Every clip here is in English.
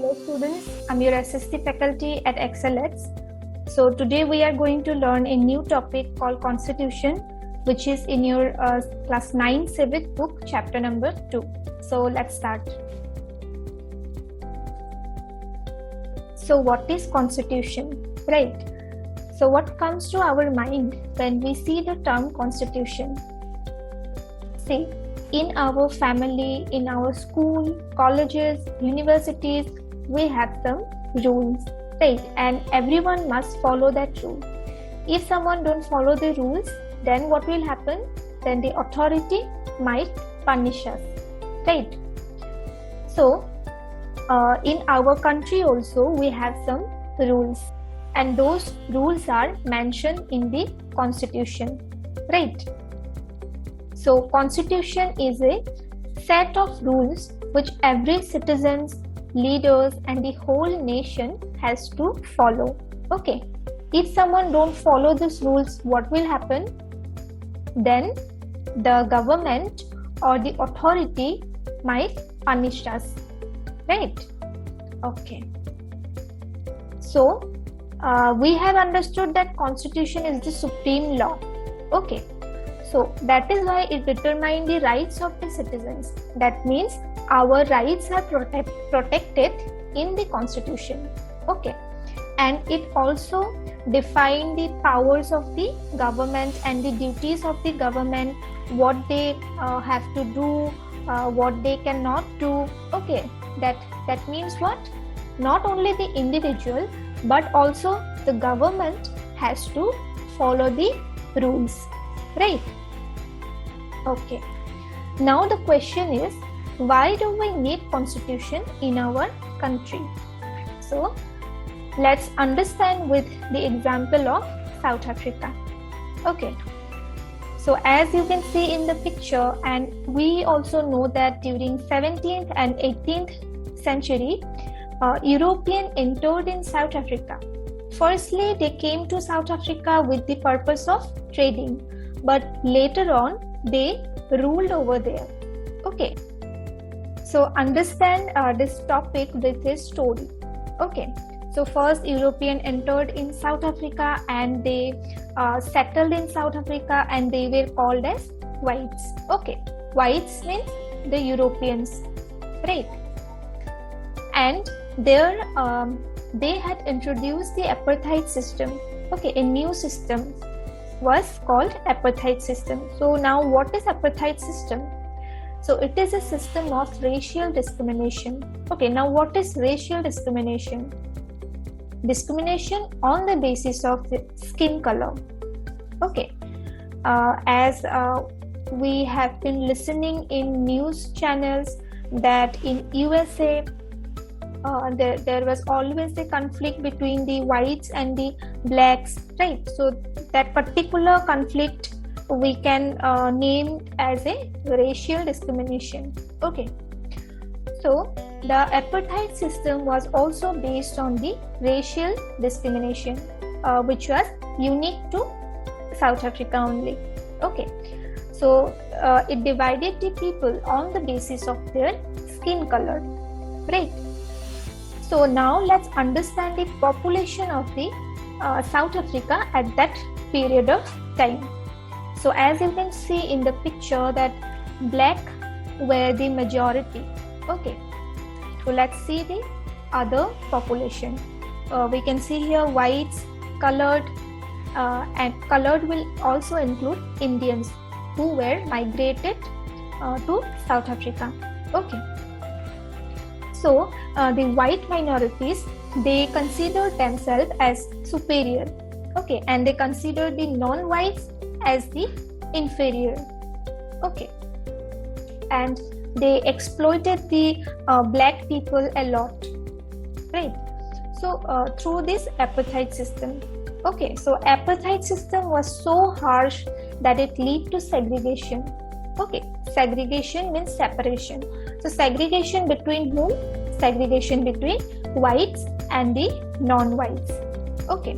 Hello students, I'm your SST faculty at XLX. So today we are going to learn a new topic called Constitution, which is in your class 9 civic book chapter number 2. So let's start. So what is Constitution? Right. So what comes to our mind when we see the term Constitution? See, in our family, in our school, colleges, universities, we have some rules, right? And everyone must follow that rule. If someone don't follow the rules, then what will happen? Then the authority might punish us, right? So, in our country also, we have some rules, and those rules are mentioned in the Constitution, right? So, Constitution is a set of rules which every citizens, leaders and the whole nation has to follow. Okay. If someone don't follow these rules, what will happen? Then the government or the authority might punish us. Right? Okay. So, we have understood that Constitution is the supreme law. Okay. So that is why it determines the rights of the citizens. That means our rights are protected in the Constitution. Okay. And it also defines the powers of the government and the duties of the government, what they have to do, what they cannot do. Okay. That means what? Not only the individual, but also the government has to follow the rules. Right? Okay. Now the question is, why do we need Constitution in our country? So, let's understand with the example of South Africa. Okay. So, as you can see in the picture, and we also know that during 17th and 18th century, Europeans entered in South Africa. Firstly, they came to South Africa with the purpose of trading, but later on, they ruled over there. Okay. So understand this topic with a story. Okay. So first European entered in South Africa and they settled in South Africa and they were called as whites. Okay. Whites means the Europeans. Right. And there they had introduced the apartheid system. Okay. A new system was called apartheid system. So now what is apartheid system? So it is a system of racial discrimination. Okay, now what is racial discrimination? Discrimination on the basis of the skin color. Okay, as we have been listening in news channels that in USA there was always a conflict between the whites and the blacks, right? So that particular conflict we can name as a racial discrimination. Okay. So the apartheid system was also based on the racial discrimination, which was unique to South Africa only. Okay. So it divided the people on the basis of their skin color, right? So now let's understand the population of the South Africa at that period of time. So as you can see in the picture that black were the majority. Okay. So let's see the other population. We can see here whites, colored, and colored will also include Indians who were migrated to South Africa. Okay. So, the white minorities, they consider themselves as superior, okay, and they consider the non-whites as the inferior, okay, and they exploited the black people a lot, right? So, through this apartheid system, okay, so apartheid system was so harsh that it led to segregation. Okay, segregation means separation. So segregation between whom? Segregation between whites and the non-whites. Okay,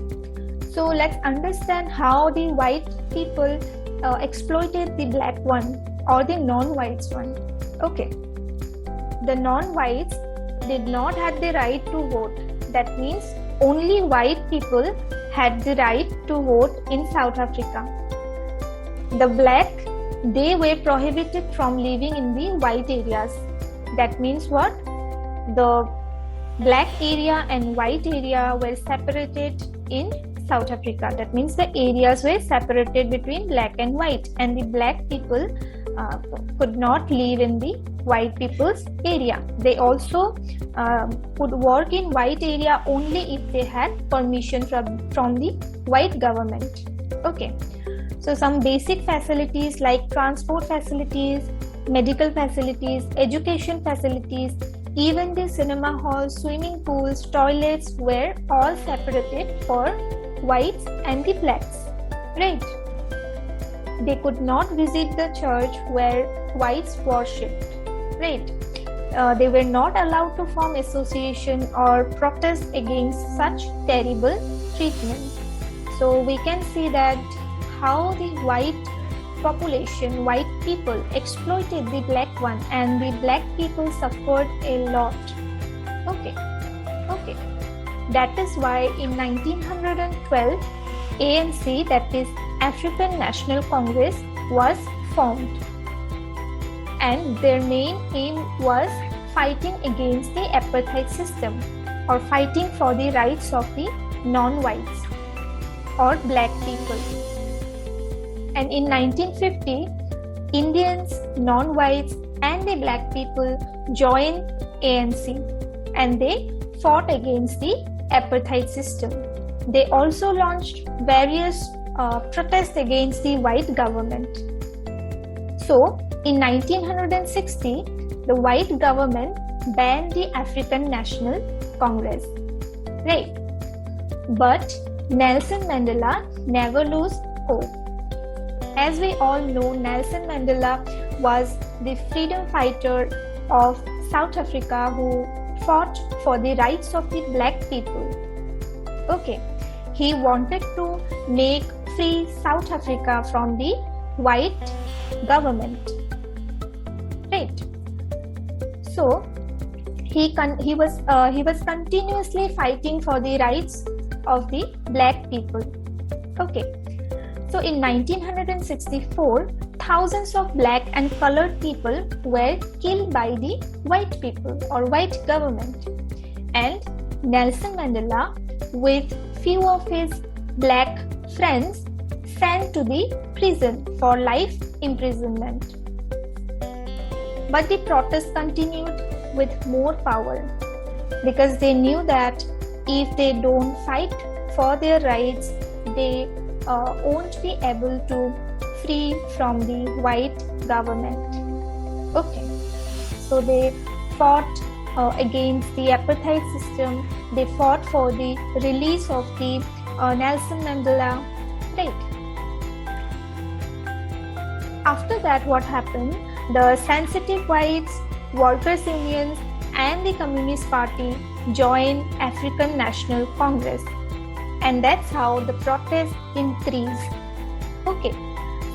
so let's understand how the white people exploited the black one or the non-whites one. Okay, the non-whites did not have the right to vote. That means only white people had the right to vote in South Africa. The black, they were prohibited from living in the white areas. That means what? The black area and white area were separated in South Africa. That means the areas were separated between black and white, and the black people could not live in the white people's area. They also could work in white area only if they had permission from the white government. Okay, so some basic facilities like transport facilities, medical facilities, education facilities, even the cinema halls, swimming pools, toilets were all separated for whites and the blacks, right? They could not visit the church where whites worshipped, right? They were not allowed to form association or protest against such terrible treatment. So we can see that how the white population, white people exploited the black one, and the black people suffered a lot. Okay. That is why in 1912, ANC, that is African National Congress, was formed, and their main aim was fighting against the apartheid system, or fighting for the rights of the non-whites or black people. And in 1950, Indians, non-whites and the black people joined ANC, and they fought against the apartheid system. They also launched various protests against the white government. So, in 1960, the white government banned the African National Congress, right? But Nelson Mandela never lost hope. As we all know, Nelson Mandela was the freedom fighter of South Africa who fought for the rights of the black people. Okay, he wanted to make free South Africa from the white government, right? So he was continuously fighting for the rights of the black people. Okay, so in 1964, thousands of black and colored people were killed by the white people or white government, and Nelson Mandela, with few of his black friends, sent to the prison for life imprisonment. But the protest continued with more power, because they knew that if they don't fight for their rights, they won't be able to free from the white government. Okay, so they fought against the apartheid system. They fought for the release of the Nelson Mandela, right? After that, what happened? The sensitive whites, workers' unions, and the Communist Party joined African National Congress, and that's how the protest increased. Okay,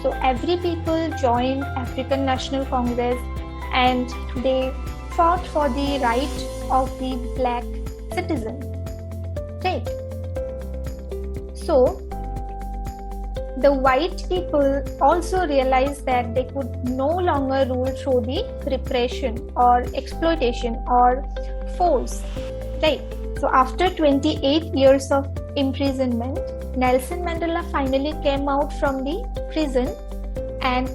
so every people joined African National Congress, and they fought for the right of the black citizen, right? So the white people also realized that they could no longer rule through the repression or exploitation or force, right? So after 28 years of imprisonment, Nelson Mandela finally came out from the prison, and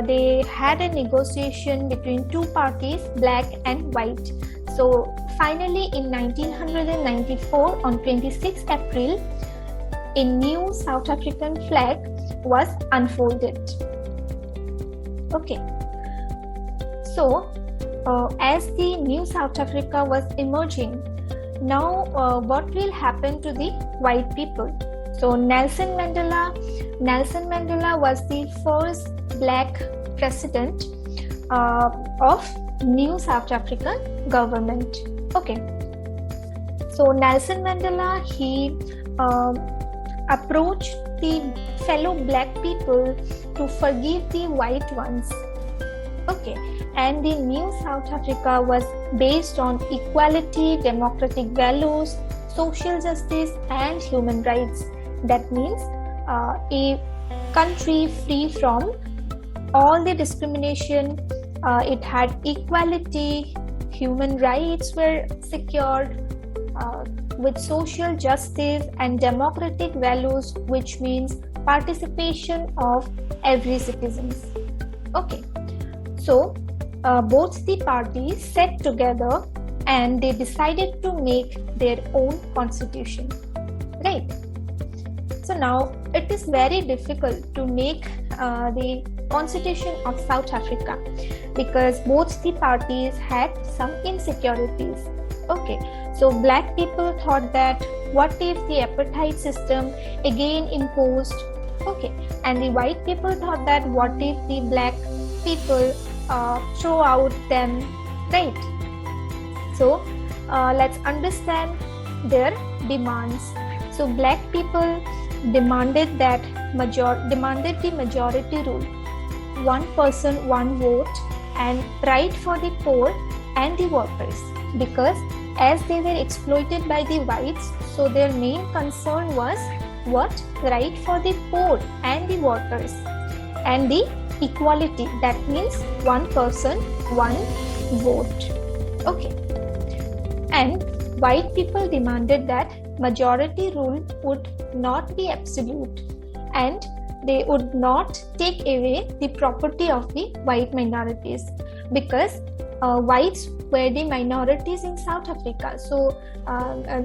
they had a negotiation between two parties, black and white. So finally in 1994, on 26 April, a new South African flag was unfolded. Okay, so as the new South Africa was emerging, now what will happen to the white people? So Nelson Mandela was the first black president of new South African government. Okay, so Nelson Mandela, he approached the fellow black people to forgive the white ones. Okay, and the new South Africa was based on equality, democratic values, social justice, and human rights. That means a country free from all the discrimination. It had equality, human rights were secured, with social justice and democratic values, which means participation of every citizens. Okay, so both the parties sat together and they decided to make their own constitution, right? So now it is very difficult to make the constitution of South Africa because both the parties had some insecurities. Okay, so black people thought that what if the apartheid system again imposed? Okay, and the white people thought that what if the black people throw out them, right? So let's understand their demands. So black people demanded the majority rule, one person, one vote, and right for the poor and the workers, because as they were exploited by the whites, so their main concern was what? Right for the poor and the workers, and the equality, that means one person, one vote. Okay, and white people demanded that majority rule would not be absolute and they would not take away the property of the white minorities, because whites were the minorities in South Africa, so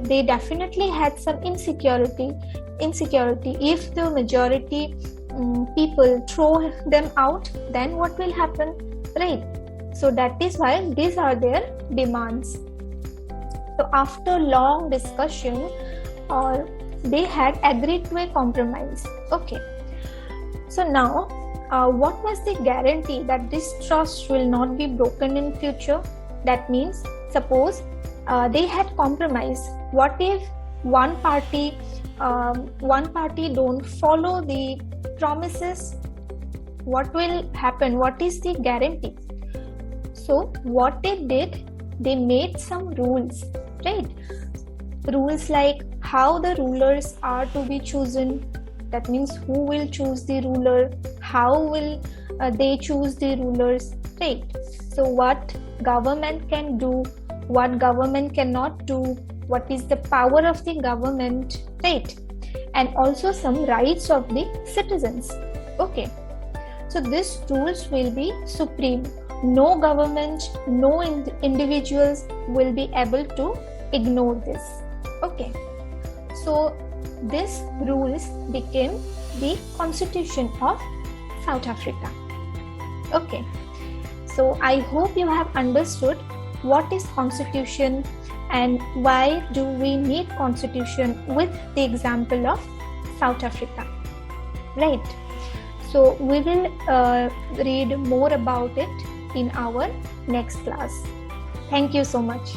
they definitely had some insecurity. If the majority people throw them out, then what will happen, right? So that is why these are their demands. So after long discussion, they had agreed to a compromise. Okay, so now what was the guarantee that this trust will not be broken in future? That means, suppose they had compromised. What if one party don't follow the promises? What will happen? What is the guarantee? So what they did, they made some rules, right? Rules like how the rulers are to be chosen. That means who will choose the ruler, how will they choose the rulers, right? So what government can do, what government cannot do, what is the power of the government, right? And also some rights of the citizens. Okay, so these rules will be supreme. No government, no individuals will be able to ignore this. Okay, so these rules became the Constitution of South Africa. Okay, so I hope you have understood what is Constitution and why do we need Constitution with the example of South Africa, right? So we will read more about it in our next class. Thank you so much.